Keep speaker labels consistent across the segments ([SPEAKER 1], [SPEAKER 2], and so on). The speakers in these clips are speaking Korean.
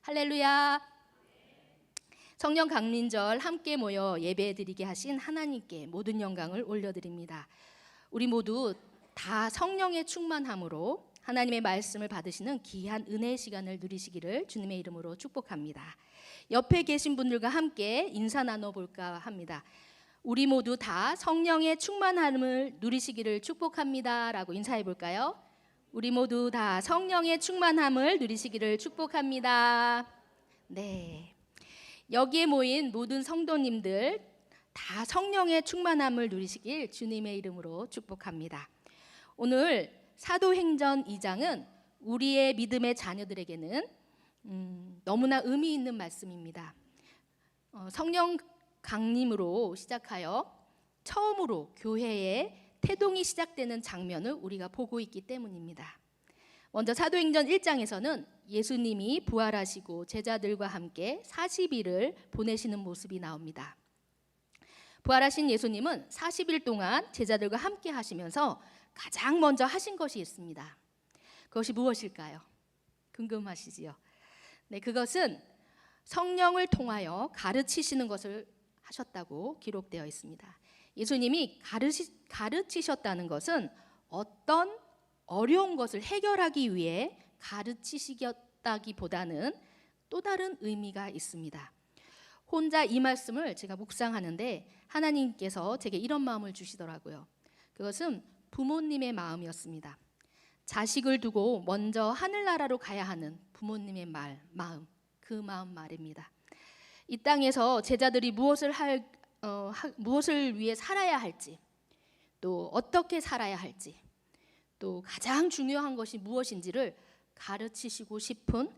[SPEAKER 1] 할렐루야. 성령 강림절 함께 모여 예배드리게 하신 하나님께 모든 영광을 올려드립니다. 우리 모두 다 성령의 충만함으로 하나님의 말씀을 받으시는 귀한 은혜의 시간을 누리시기를 주님의 이름으로 축복합니다. 옆에 계신 분들과 함께 인사 나눠볼까 합니다. 우리 모두 다 성령의 충만함을 누리시기를 축복합니다 라고 인사해 볼까요? 우리 모두 다 성령의 충만함을 누리시기를 축복합니다. 네, 여기에 모인 모든 성도님들 다 성령의 충만함을 누리시길 주님의 이름으로 축복합니다. 오늘 사도행전 2장은 우리의 믿음의 자녀들에게는 너무나 의미 있는 말씀입니다. 성령 강림으로 시작하여 처음으로 교회에 태동이 시작되는 장면을 우리가 보고 있기 때문입니다. 먼저 사도행전 1장에서는 예수님이 부활하시고 제자들과 함께 40일을 보내시는 모습이 나옵니다. 부활하신 예수님은 40일 동안 제자들과 함께 하시면서 가장 먼저 하신 것이 있습니다. 그것이 무엇일까요? 궁금하시지요? 네, 그것은 성령을 통하여 가르치시는 것을 하셨다고 기록되어 있습니다. 예수님이 가르치셨다는 것은 어떤 어려운 것을 해결하기 위해 가르치시겠다기보다는 또 다른 의미가 있습니다. 혼자 이 말씀을 제가 묵상하는데 하나님께서 제게 이런 마음을 주시더라고요. 그것은 부모님의 마음이었습니다. 자식을 두고 먼저 하늘나라로 가야 하는 부모님의 마음, 그 마음 말입니다. 이 땅에서 제자들이 무엇을 위해 살아야 할지, 또 어떻게 살아야 할지, 또 가장 중요한 것이 무엇인지를 가르치시고 싶은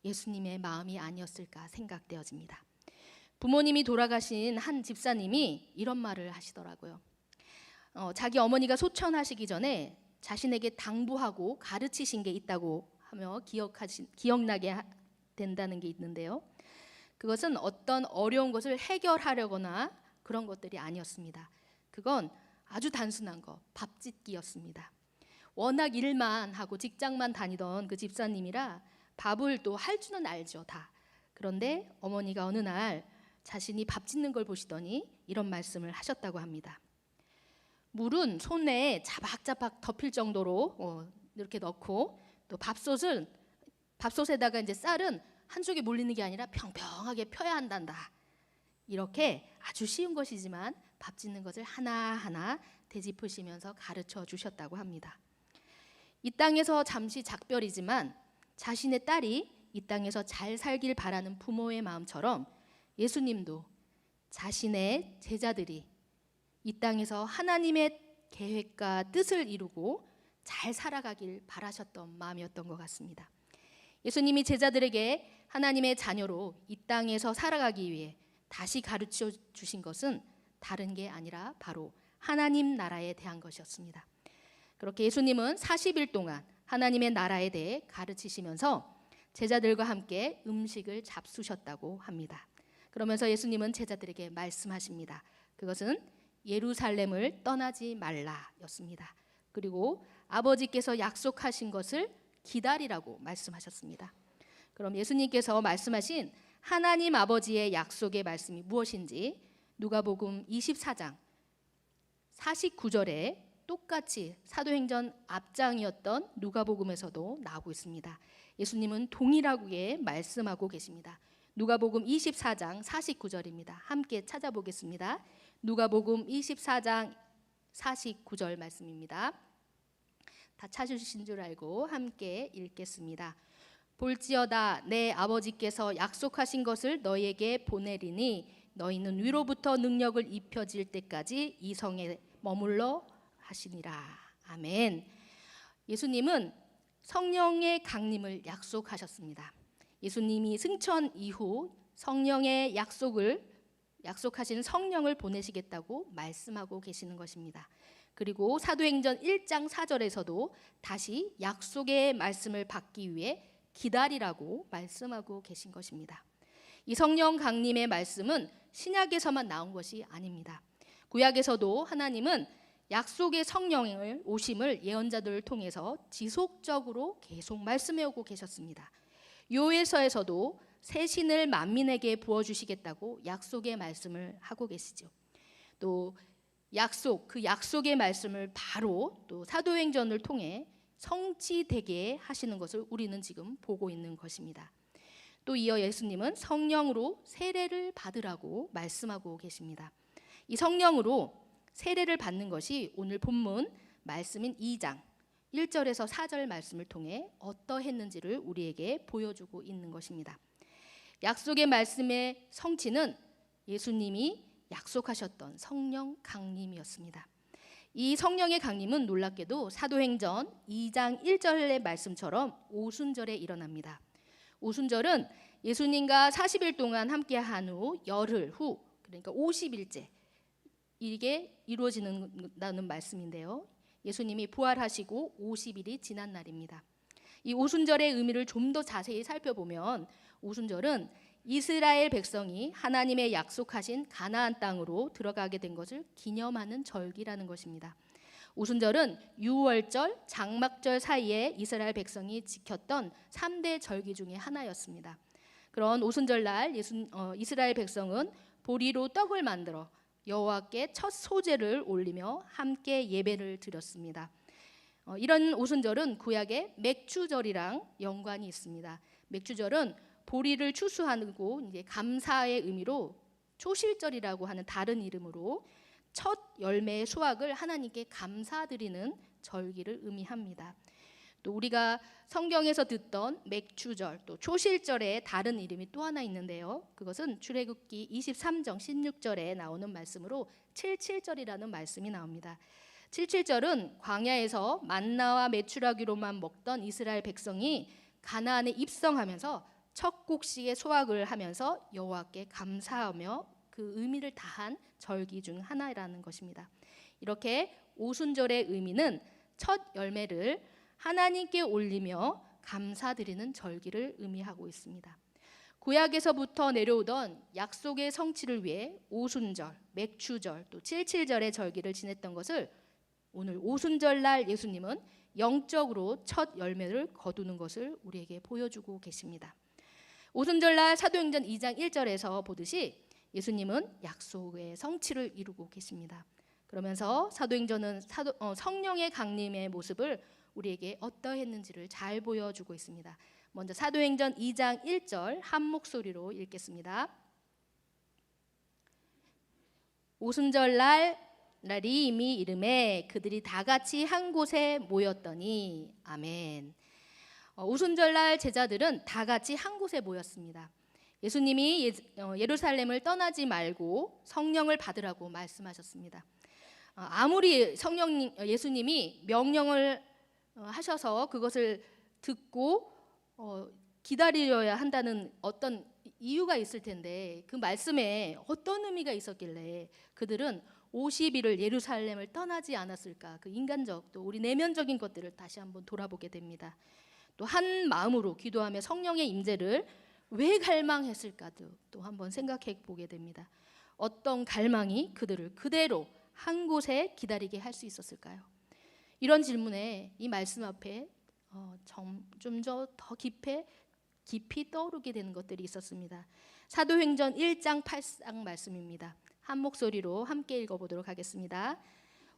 [SPEAKER 1] 예수님의 마음이 아니었을까 생각되어집니다. 부모님이 돌아가신 한 집사님이 이런 말을 하시더라고요. 자기 어머니가 소천하시기 전에 자신에게 당부하고 가르치신 게 있다고 하며 기억나게 된다는 게 있는데요. 그것은 어떤 어려운 것을 해결하려거나 그런 것들이 아니었습니다. 그건 아주 단순한 거, 밥짓기였습니다. 워낙 일만 하고 직장만 다니던 그 집사님이라 밥을 또 할 줄은 알죠, 다. 그런데 어머니가 어느 날 자신이 밥 짓는 걸 보시더니 이런 말씀을 하셨다고 합니다. 물은 손에 자박자박 덮일 정도로 이렇게 넣고, 또 밥솥에다가 이제 쌀은 한쪽에 몰리는 게 아니라 평평하게 펴야 한단다. 이렇게 아주 쉬운 것이지만 밥 짓는 것을 하나하나 되짚으시면서 가르쳐 주셨다고 합니다. 이 땅에서 잠시 작별이지만 자신의 딸이 이 땅에서 잘 살길 바라는 부모의 마음처럼 예수님도 자신의 제자들이 이 땅에서 하나님의 계획과 뜻을 이루고 잘 살아가길 바라셨던 마음이었던 것 같습니다. 예수님이 제자들에게 하나님의 자녀로 이 땅에서 살아가기 위해 다시 가르쳐 주신 것은 다른 게 아니라 바로 하나님 나라에 대한 것이었습니다. 그렇게 예수님은 40일 동안 하나님의 나라에 대해 가르치시면서 제자들과 함께 음식을 잡수셨다고 합니다. 그러면서 예수님은 제자들에게 말씀하십니다. 그것은 예루살렘을 떠나지 말라였습니다. 그리고 아버지께서 약속하신 것을 기다리라고 말씀하셨습니다. 그럼 예수님께서 말씀하신 하나님 아버지의 약속의 말씀이 무엇인지 누가복음 24장 49절에 똑같이 사도행전 앞장이었던 누가복음에서도 나오고 있습니다. 예수님은 동일하게 말씀하고 계십니다. 누가복음 24장 49절입니다. 함께 찾아보겠습니다. 누가복음 24장 49절 말씀입니다. 다 찾으신 줄 알고 함께 읽겠습니다. 볼지어다 내 아버지께서 약속하신 것을 너희에게 보내리니 너희는 위로부터 능력을 입혀질 때까지 이 성에 머물러 하시니라. 아멘. 예수님은 성령의 강림을 약속하셨습니다. 예수님이 승천 이후 성령의 약속하신 성령을 보내시겠다고 말씀하고 계시는 것입니다. 그리고 사도행전 1장 4절에서도 다시 약속의 말씀을 받기 위해 기다리라고 말씀하고 계신 것입니다. 이 성령 강림의 말씀은 신약에서만 나온 것이 아닙니다. 구약에서도 하나님은 약속의 성령을 오심을 예언자들을 통해서 지속적으로 계속 말씀해 오고 계셨습니다. 요엘서에서도 새 신을 만민에게 부어주시겠다고 약속의 말씀을 하고 계시죠. 또 그 약속의 말씀을 바로 또 사도행전을 통해 성취되게 하시는 것을 우리는 지금 보고 있는 것입니다. 또 이어 예수님은 성령으로 세례를 받으라고 말씀하고 계십니다. 이 성령으로 세례를 받는 것이 오늘 본문 말씀인 2장 1절에서 4절 말씀을 통해 어떠했는지를 우리에게 보여주고 있는 것입니다. 약속의 말씀의 성취는 예수님이 약속하셨던 성령 강림이었습니다. 이 성령의 강림은 놀랍게도 사도행전 2장 1절의 말씀처럼 오순절에 일어납니다. 오순절은 예수님과 40일 동안 함께한 후 열흘 후, 그러니까 50일째 이게 이루어지는다는 말씀인데요. 예수님이 부활하시고 50일이 지난 날입니다. 이 오순절의 의미를 좀 더 자세히 살펴보면 오순절은 이스라엘 백성이 하나님의 약속하신 가나안 땅으로 들어가게 된 것을 기념하는 절기라는 것입니다. 오순절은 유월절, 장막절 사이에 이스라엘 백성이 지켰던 3대 절기 중에 하나였습니다. 그런 오순절날 이스라엘 백성은 보리로 떡을 만들어 여호와께 첫 소제를 올리며 함께 예배를 드렸습니다. 이런 오순절은 구약의 맥주절이랑 연관이 있습니다. 맥주절은 보리를 추수하고 이제 감사의 의미로 초실절이라고 하는 다른 이름으로 첫 열매의 수확을 하나님께 감사드리는 절기를 의미합니다. 또 우리가 성경에서 듣던 맥주절 또 초실절의 다른 이름이 또 하나 있는데요. 그것은 출애굽기 23장 16절에 나오는 말씀으로 칠칠절이라는 말씀이 나옵니다. 칠칠절은 광야에서 만나와 메추라기로만 먹던 이스라엘 백성이 가나안에 입성하면서 첫 곡식의 수확을 하면서 여호와께 감사하며 그 의미를 다한 절기 중 하나라는 것입니다. 이렇게 오순절의 의미는 첫 열매를 하나님께 올리며 감사드리는 절기를 의미하고 있습니다. 구약에서부터 내려오던 약속의 성취를 위해 오순절, 맥추절, 또 칠칠절의 절기를 지냈던 것을 오늘 오순절날 예수님은 영적으로 첫 열매를 거두는 것을 우리에게 보여주고 계십니다. 오순절날 사도행전 2장 1절에서 보듯이 예수님은 약속의 성취를 이루고 계십니다. 그러면서 사도행전은 성령의 강림의 모습을 우리에게 어떠했는지를 잘 보여주고 있습니다. 먼저 사도행전 2장 1절 한 목소리로 읽겠습니다. 오순절날 날이 이미 이름에 그들이 다 같이 한 곳에 모였더니 아멘. 오순절날 제자들은 다 같이 한 곳에 모였습니다. 예수님이 예루살렘을 떠나지 말고 성령을 받으라고 말씀하셨습니다. 아무리 예수님이 명령을 하셔서 그것을 듣고 기다려야 한다는 어떤 이유가 있을 텐데 그 말씀에 어떤 의미가 있었길래 그들은 50일을 예루살렘을 떠나지 않았을까? 그 인간적 또 우리 내면적인 것들을 다시 한번 돌아보게 됩니다. 또 한 마음으로 기도하며 성령의 임재를 왜 갈망했을까도 또 한번 생각해 보게 됩니다. 어떤 갈망이 그들을 그대로 한 곳에 기다리게 할 수 있었을까요? 이런 질문에 이 말씀 앞에 좀 더 깊이 떠오르게 되는 것들이 있었습니다. 사도행전 1장 8장 말씀입니다. 한 목소리로 함께 읽어보도록 하겠습니다.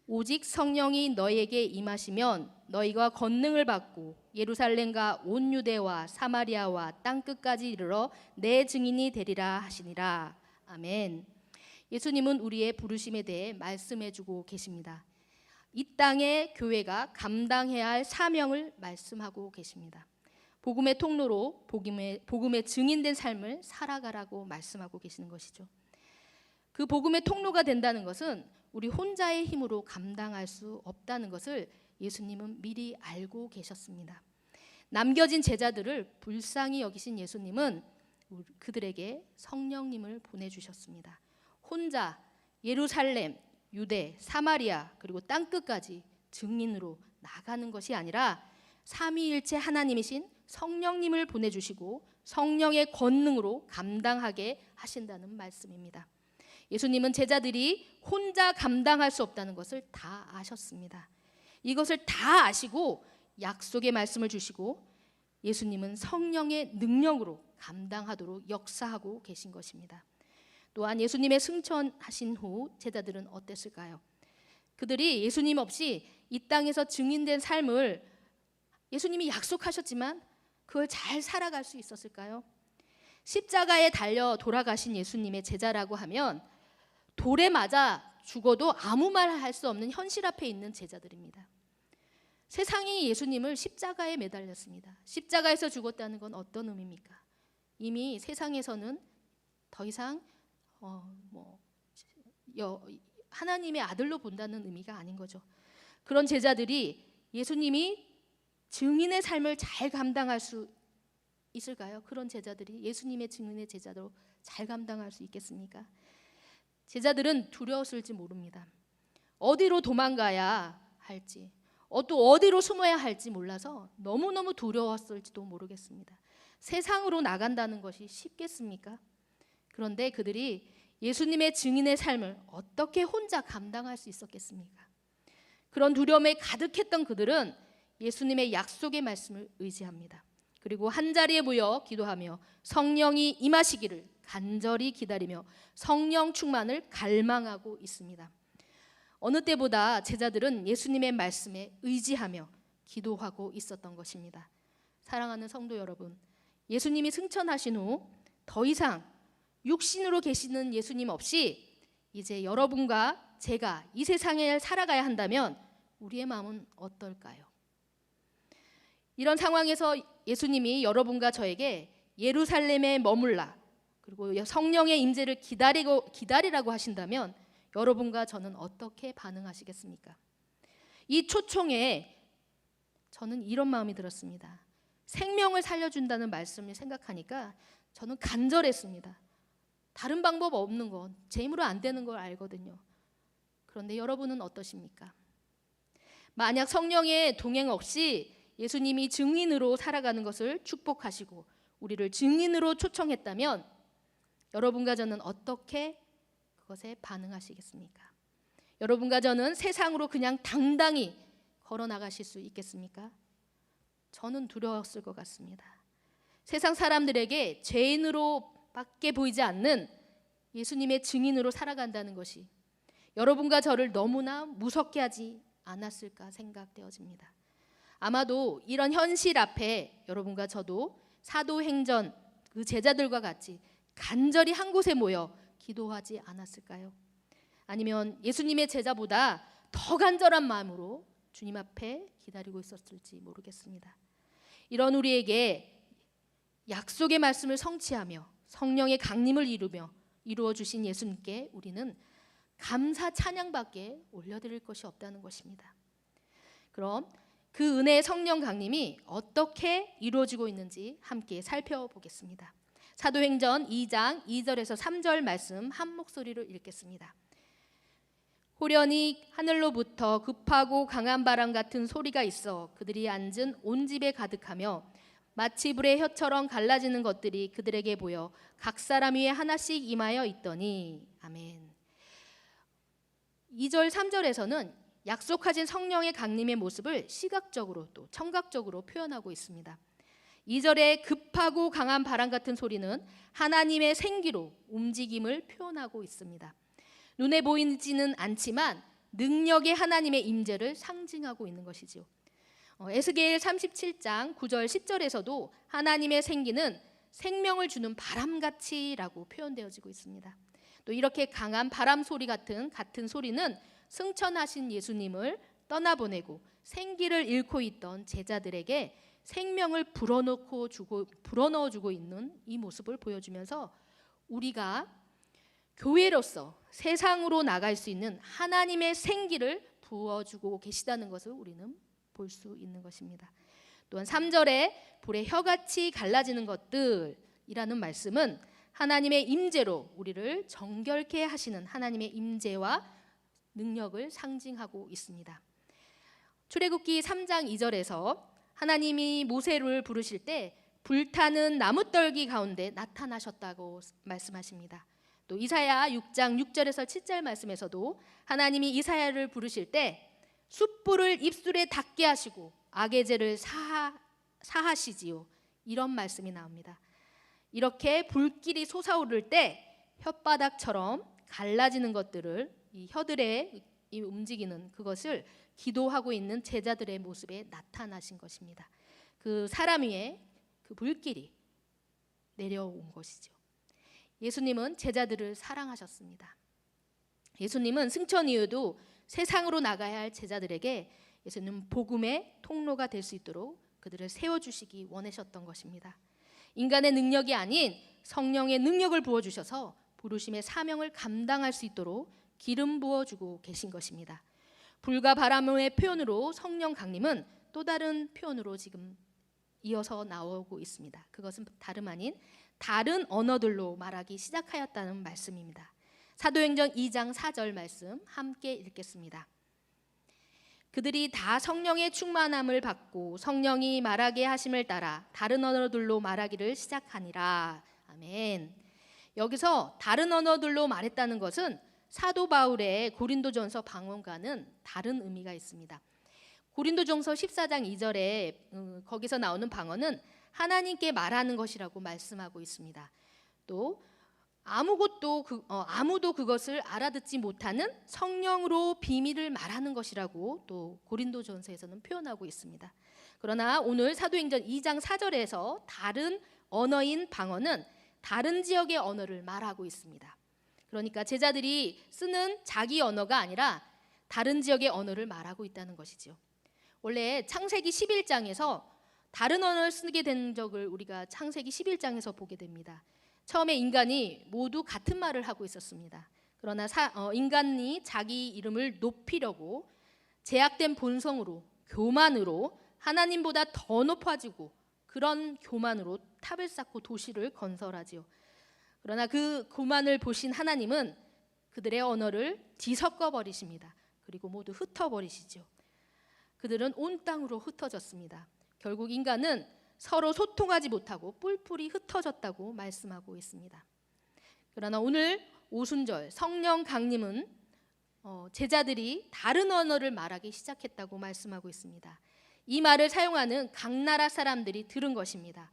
[SPEAKER 1] 오직 성령이 너희에게 임하시면 너희가 권능을 받고 예루살렘과 온 유대와 사마리아와 땅끝까지 이르러 내 증인이 되리라 하시니라. 아멘. 예수님은 우리의 부르심에 대해 말씀해주고 계십니다. 이 땅의 교회가 감당해야 할 사명을 말씀하고 계십니다. 복음의 통로로 복음의 증인된 삶을 살아가라고 말씀하고 계시는 것이죠. 그 복음의 통로가 된다는 것은 우리 혼자의 힘으로 감당할 수 없다는 것을 예수님은 미리 알고 계셨습니다. 남겨진 제자들을 불쌍히 여기신 예수님은 그들에게 성령님을 보내주셨습니다. 혼자 예루살렘, 유대, 사마리아 그리고 땅끝까지 증인으로 나가는 것이 아니라 삼위일체 하나님이신 성령님을 보내주시고 성령의 권능으로 감당하게 하신다는 말씀입니다. 예수님은 제자들이 혼자 감당할 수 없다는 것을 다 아셨습니다. 이것을 다 아시고 약속의 말씀을 주시고 예수님은 성령의 능력으로 감당하도록 역사하고 계신 것입니다. 또한 예수님의 승천하신 후 제자들은 어땠을까요? 그들이 예수님 없이 이 땅에서 증인된 삶을 예수님이 약속하셨지만 그걸 잘 살아갈 수 있었을까요? 십자가에 달려 돌아가신 예수님의 제자라고 하면 돌에 맞아 죽어도 아무 말 할 수 없는 현실 앞에 있는 제자들입니다. 세상이 예수님을 십자가에 매달렸습니다. 십자가에서 죽었다는 건 어떤 의미입니까? 이미 세상에서는 더 이상 하나님의 아들로 본다는 의미가 아닌 거죠. 그런 제자들이 예수님이 증인의 삶을 잘 감당할 수 있을까요? 그런 제자들이 예수님의 증인의 제자로 잘 감당할 수 있겠습니까? 제자들은 두려웠을지 모릅니다. 어디로 도망가야 할지, 또 어디로 숨어야 할지 몰라서 너무너무 두려웠을지도 모르겠습니다. 세상으로 나간다는 것이 쉽겠습니까? 그런데 그들이 예수님의 증인의 삶을 어떻게 혼자 감당할 수 있었겠습니까? 그런 두려움에 가득했던 그들은 예수님의 약속의 말씀을 의지합니다. 그리고 한자리에 모여 기도하며 성령이 임하시기를 간절히 기다리며 성령 충만을 갈망하고 있습니다. 어느 때보다 제자들은 예수님의 말씀에 의지하며 기도하고 있었던 것입니다. 사랑하는 성도 여러분, 예수님이 승천하신 후 더 이상 육신으로 계시는 예수님 없이 이제 여러분과 제가 이 세상에 살아가야 한다면 우리의 마음은 어떨까요? 이런 상황에서 예수님이 여러분과 저에게 예루살렘에 머물라 그리고 성령의 임재를 기다리라고 하신다면 여러분과 저는 어떻게 반응하시겠습니까? 이 초청에 저는 이런 마음이 들었습니다. 생명을 살려준다는 말씀을 생각하니까 저는 간절했습니다. 다른 방법 없는 건 제 힘으로 안 되는 걸 알거든요. 그런데 여러분은 어떠십니까? 만약 성령의 동행 없이 예수님이 증인으로 살아가는 것을 축복하시고 우리를 증인으로 초청했다면 여러분과 저는 어떻게 그것에 반응하시겠습니까? 여러분과 저는 세상으로 그냥 당당히 걸어나가실 수 있겠습니까? 저는 두려웠을 것 같습니다. 세상 사람들에게 죄인으로 밖에 보이지 않는 예수님의 증인으로 살아간다는 것이 여러분과 저를 너무나 무섭게 하지 않았을까 생각되어집니다. 아마도 이런 현실 앞에 여러분과 저도 사도행전 그 제자들과 같이 간절히 한 곳에 모여 기도하지 않았을까요? 아니면 예수님의 제자보다 더 간절한 마음으로 주님 앞에 기다리고 있었을지 모르겠습니다. 이런 우리에게 약속의 말씀을 성취하며 성령의 강림을 이루어 주신 예수님께 우리는 감사 찬양밖에 올려드릴 것이 없다는 것입니다. 그럼 그 은혜의 성령 강림이 어떻게 이루어지고 있는지 함께 살펴보겠습니다. 사도행전 2장 2절에서 3절 말씀 한 목소리로 읽겠습니다. 호련히 하늘로부터 급하고 강한 바람 같은 소리가 있어 그들이 앉은 온 집에 가득하며 마치 불의 혀처럼 갈라지는 것들이 그들에게 보여 각 사람 위에 하나씩 임하여 있더니 아멘. 2절 3절에서는 약속하신 성령의 강림의 모습을 시각적으로 또 청각적으로 표현하고 있습니다. 2절의 급하고 강한 바람 같은 소리는 하나님의 생기로 움직임을 표현하고 있습니다. 눈에 보이지는 않지만 능력의 하나님의 임재를 상징하고 있는 것이지요. 에스겔 37장 9절 10절에서도 하나님의 생기는 생명을 주는 바람같이라고 표현되어지고 있습니다. 또 이렇게 강한 바람 소리 같은 소리는 승천하신 예수님을 떠나보내고 생기를 잃고 있던 제자들에게 생명을 불어넣어 주고 있는 이 모습을 보여주면서 우리가 교회로서 세상으로 나갈 수 있는 하나님의 생기를 부어주고 계시다는 것을 우리는 볼 수 있는 것입니다. 또한 3절에 불의 혀같이 갈라지는 것들이라는 말씀은 하나님의 임재로 우리를 정결케 하시는 하나님의 임재와 능력을 상징하고 있습니다. 출애굽기 3장 2절에서 하나님이 모세를 부르실 때 불타는 나무떨기 가운데 나타나셨다고 말씀하십니다. 또 이사야 6장 6절에서 7절 말씀에서도 하나님이 이사야를 부르실 때 숯불을 입술에 닿게 하시고 악의 죄를 사하시지요. 이런 말씀이 나옵니다. 이렇게 불길이 솟아오를 때 혓바닥처럼 갈라지는 것들을, 이 혀들의 이 움직이는 그것을 기도하고 있는 제자들의 모습에 나타나신 것입니다. 그 사람 위에 그 불길이 내려온 것이죠. 예수님은 제자들을 사랑하셨습니다. 예수님은 승천 이후에도 세상으로 나가야 할 제자들에게 예수님은 복음의 통로가 될 수 있도록 그들을 세워주시기 원하셨던 것입니다. 인간의 능력이 아닌 성령의 능력을 부어주셔서 부르심의 사명을 감당할 수 있도록 기름 부어주고 계신 것입니다. 불과 바람의 표현으로 성령 강림은 또 다른 표현으로 지금 이어서 나오고 있습니다. 그것은 다름 아닌 다른 언어들로 말하기 시작하였다는 말씀입니다. 사도행전 2장 4절 말씀 함께 읽겠습니다. 그들이 다 성령의 충만함을 받고 성령이 말하게 하심을 따라 다른 언어들로 말하기를 시작하니라. 아멘. 여기서 다른 언어들로 말했다는 것은 사도 바울의 고린도전서 방언과는 다른 의미가 있습니다. 고린도전서 14장 2절에 거기서 나오는 방언은 하나님께 말하는 것이라고 말씀하고 있습니다. 또 아무도 그것을 알아듣지 못하는 성령으로 비밀을 말하는 것이라고 또 고린도전서에서는 표현하고 있습니다. 그러나 오늘 사도행전 2장 4절에서 다른 언어인 방언은 다른 지역의 언어를 말하고 있습니다. 그러니까 제자들이 쓰는 자기 언어가 아니라 다른 지역의 언어를 말하고 있다는 것이죠. 원래 창세기 11장에서 다른 언어를 쓰게 된 적을 우리가 창세기 11장에서 보게 됩니다. 처음에 인간이 모두 같은 말을 하고 있었습니다. 그러나 인간이 자기 이름을 높이려고 제약된 본성으로, 교만으로 하나님보다 더 높아지고 그런 교만으로 탑을 쌓고 도시를 건설하지요. 그러나 그 교만을 보신 하나님은 그들의 언어를 뒤섞어 버리십니다. 그리고 모두 흩어버리시죠. 그들은 온 땅으로 흩어졌습니다. 결국 인간은 서로 소통하지 못하고 뿔뿔이 흩어졌다고 말씀하고 있습니다. 그러나 오늘 오순절 성령 강림은 제자들이 다른 언어를 말하기 시작했다고 말씀하고 있습니다. 이 말을 사용하는 각 나라 사람들이 들은 것입니다.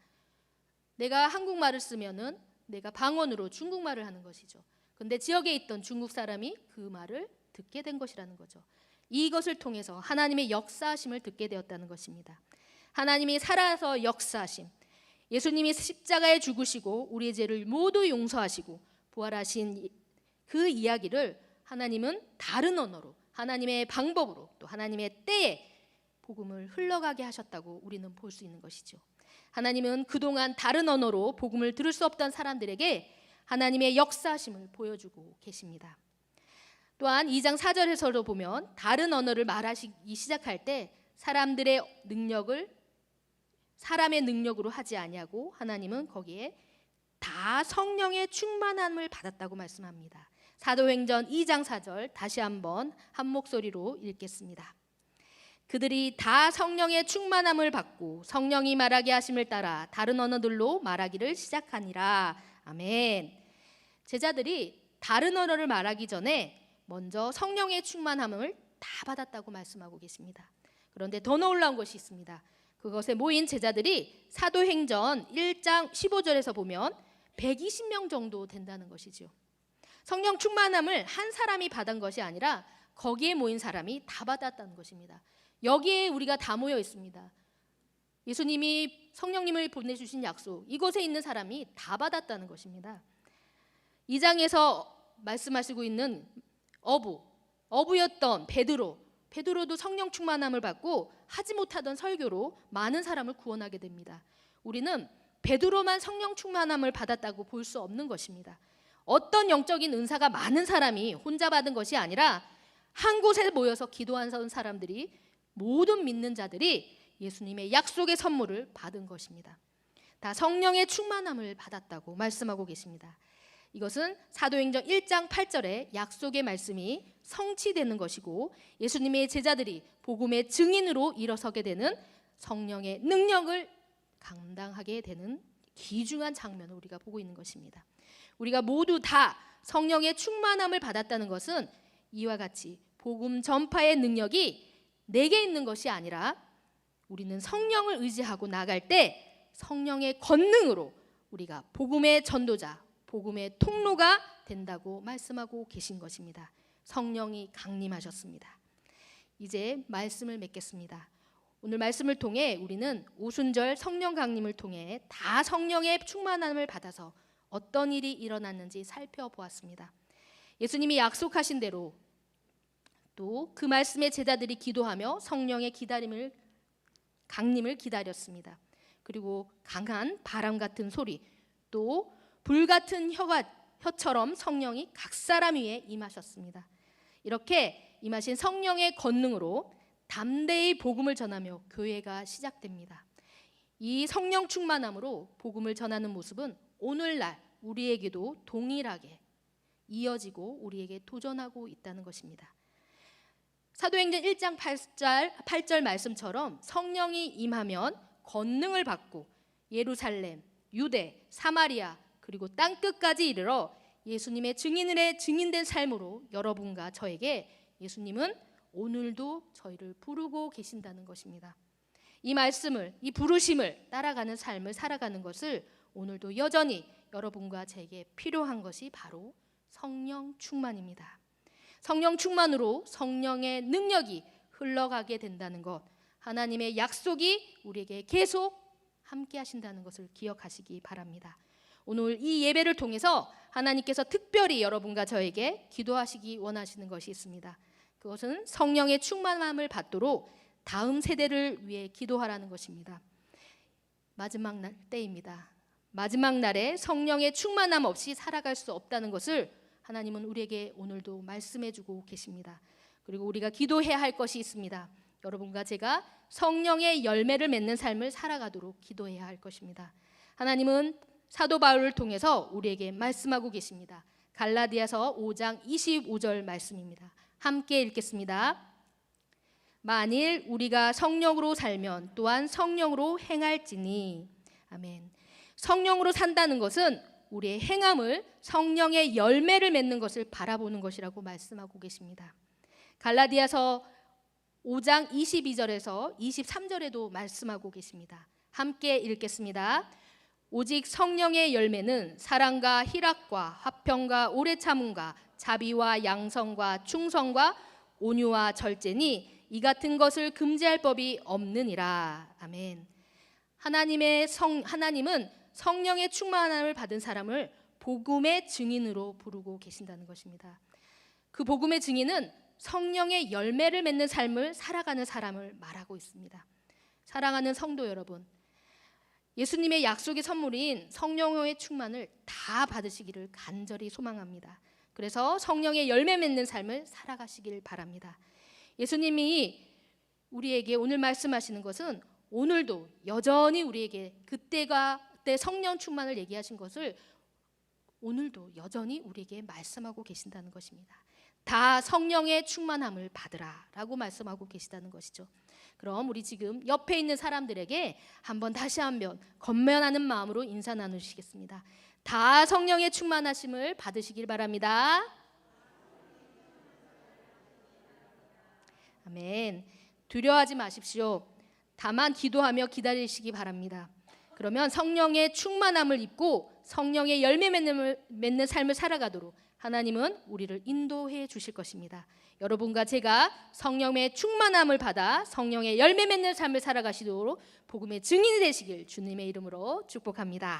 [SPEAKER 1] 내가 한국말을 쓰면은 내가 방언으로 중국말을 하는 것이죠. 그런데 지역에 있던 중국 사람이 그 말을 듣게 된 것이라는 거죠. 이것을 통해서 하나님의 역사하심을 듣게 되었다는 것입니다. 하나님이 살아서 역사하심, 예수님이 십자가에 죽으시고 우리의 죄를 모두 용서하시고 부활하신 그 이야기를 하나님은 다른 언어로, 하나님의 방법으로, 또 하나님의 때에 복음을 흘러가게 하셨다고 우리는 볼 수 있는 것이죠. 하나님은 그동안 다른 언어로 복음을 들을 수 없던 사람들에게 하나님의 역사하심을 보여주고 계십니다. 또한 2장 4절에서도 보면 다른 언어를 말하시기 시작할 때 사람들의 능력을 사람의 능력으로 하지 아니하고 하나님은 거기에 다 성령의 충만함을 받았다고 말씀합니다. 사도행전 2장 4절 다시 한번 한 목소리로 읽겠습니다. 그들이 다 성령의 충만함을 받고 성령이 말하게 하심을 따라 다른 언어들로 말하기를 시작하니라. 아멘. 제자들이 다른 언어를 말하기 전에 먼저 성령의 충만함을 다 받았다고 말씀하고 계십니다. 그런데 더 놀라운 것이 있습니다. 그것에 모인 제자들이 사도행전 1장 15절에서 보면 120명 정도 된다는 것이죠. 성령 충만함을 한 사람이 받은 것이 아니라 거기에 모인 사람이 다 받았다는 것입니다. 여기에 우리가 다 모여 있습니다. 예수님이 성령님을 보내주신 약속, 이곳에 있는 사람이 다 받았다는 것입니다. 2장에서 말씀하시고 있는 어부였던 베드로도 성령 충만함을 받고 하지 못하던 설교로 많은 사람을 구원하게 됩니다. 우리는 베드로만 성령 충만함을 받았다고 볼 수 없는 것입니다. 어떤 영적인 은사가 많은 사람이 혼자 받은 것이 아니라 한 곳에 모여서 기도하는 사람들이, 모든 믿는 자들이 예수님의 약속의 선물을 받은 것입니다. 다 성령의 충만함을 받았다고 말씀하고 계십니다. 이것은 사도행전 1장 8절에 약속의 말씀이 성취되는 것이고 예수님의 제자들이 복음의 증인으로 일어서게 되는 성령의 능력을 감당하게 되는 귀중한 장면을 우리가 보고 있는 것입니다. 우리가 모두 다 성령의 충만함을 받았다는 것은 이와 같이 복음 전파의 능력이 내게 있는 것이 아니라 우리는 성령을 의지하고 나갈 때 성령의 권능으로 우리가 복음의 전도자, 복음의 통로가 된다고 말씀하고 계신 것입니다. 성령이 강림하셨습니다. 이제 말씀을 맺겠습니다. 오늘 말씀을 통해 우리는 오순절 성령 강림을 통해 다 성령의 충만함을 받아서 어떤 일이 일어났는지 살펴보았습니다. 예수님이 약속하신 대로 또 그 말씀에 제자들이 기도하며 성령의 강림을 기다렸습니다. 그리고 강한 바람 같은 소리, 또 불 같은 혀처럼 성령이 각 사람 위에 임하셨습니다. 이렇게 임하신 성령의 권능으로 담대히 복음을 전하며 교회가 시작됩니다. 이 성령 충만함으로 복음을 전하는 모습은 오늘날 우리에게도 동일하게 이어지고 우리에게 도전하고 있다는 것입니다. 사도행전 1장 8절 말씀처럼 성령이 임하면 권능을 받고 예루살렘, 유대, 사마리아 그리고 땅끝까지 이르러 예수님의 증인된 삶으로 여러분과 저에게 예수님은 오늘도 저희를 부르고 계신다는 것입니다. 이 말씀을, 이 부르심을 따라가는 삶을 살아가는 것을 오늘도 여전히 여러분과 제게 필요한 것이 바로 성령 충만입니다. 성령 충만으로 성령의 능력이 흘러가게 된다는 것, 하나님의 약속이 우리에게 계속 함께 하신다는 것을 기억하시기 바랍니다. 오늘 이 예배를 통해서 하나님께서 특별히 여러분과 저에게 기도하시기 원하시는 것이 있습니다. 그것은 성령의 충만함을 받도록 다음 세대를 위해 기도하라는 것입니다. 마지막 날 때입니다. 마지막 날에 성령의 충만함 없이 살아갈 수 없다는 것을 하나님은 우리에게 오늘도 말씀해주고 계십니다. 그리고 우리가 기도해야 할 것이 있습니다. 여러분과 제가 성령의 열매를 맺는 삶을 살아가도록 기도해야 할 것입니다. 하나님은 사도 바울을 통해서 우리에게 말씀하고 계십니다. 갈라디아서 5장 25절 말씀입니다. 함께 읽겠습니다. 만일 우리가 성령으로 살면 또한 성령으로 행할지니. 아멘. 성령으로 산다는 것은 우리의 행함을 성령의 열매를 맺는 것을 바라보는 것이라고 말씀하고 계십니다. 갈라디아서 5장 22절에서 23절에도 말씀하고 계십니다. 함께 읽겠습니다. 오직 성령의 열매는 사랑과 희락과 화평과 오래 참음과 자비와 양성과 충성과 온유와 절제니 이 같은 것을 금지할 법이 없느니라. 아멘. 하나님은 성령의 충만함을 받은 사람을 복음의 증인으로 부르고 계신다는 것입니다. 그 복음의 증인은 성령의 열매를 맺는 삶을 살아가는 사람을 말하고 있습니다. 사랑하는 성도 여러분, 예수님의 약속의 선물인 성령의 충만을 다 받으시기를 간절히 소망합니다. 그래서 성령의 열매 맺는 삶을 살아가시길 바랍니다. 예수님이 우리에게 오늘 말씀하시는 것은 오늘도 여전히 우리에게 그때 성령 충만을 얘기하신 것을 오늘도 여전히 우리에게 말씀하고 계신다는 것입니다. 다 성령의 충만함을 받으라 라고 말씀하고 계시다는 것이죠. 그럼 우리 지금 옆에 있는 사람들에게 다시 한번 건면하는 마음으로 인사 나누시겠습니다. 다 성령의 충만하심을 받으시길 바랍니다. 아멘. 두려워하지 마십시오. 다만 기도하며 기다리시기 바랍니다. 그러면 성령의 충만함을 입고 성령의 열매 맺는 삶을 살아가도록 하나님은 우리를 인도해 주실 것입니다. 여러분과 제가 성령의 충만함을 받아 성령의 열매 맺는 삶을 살아가시도록 복음의 증인이 되시길 주님의 이름으로 축복합니다.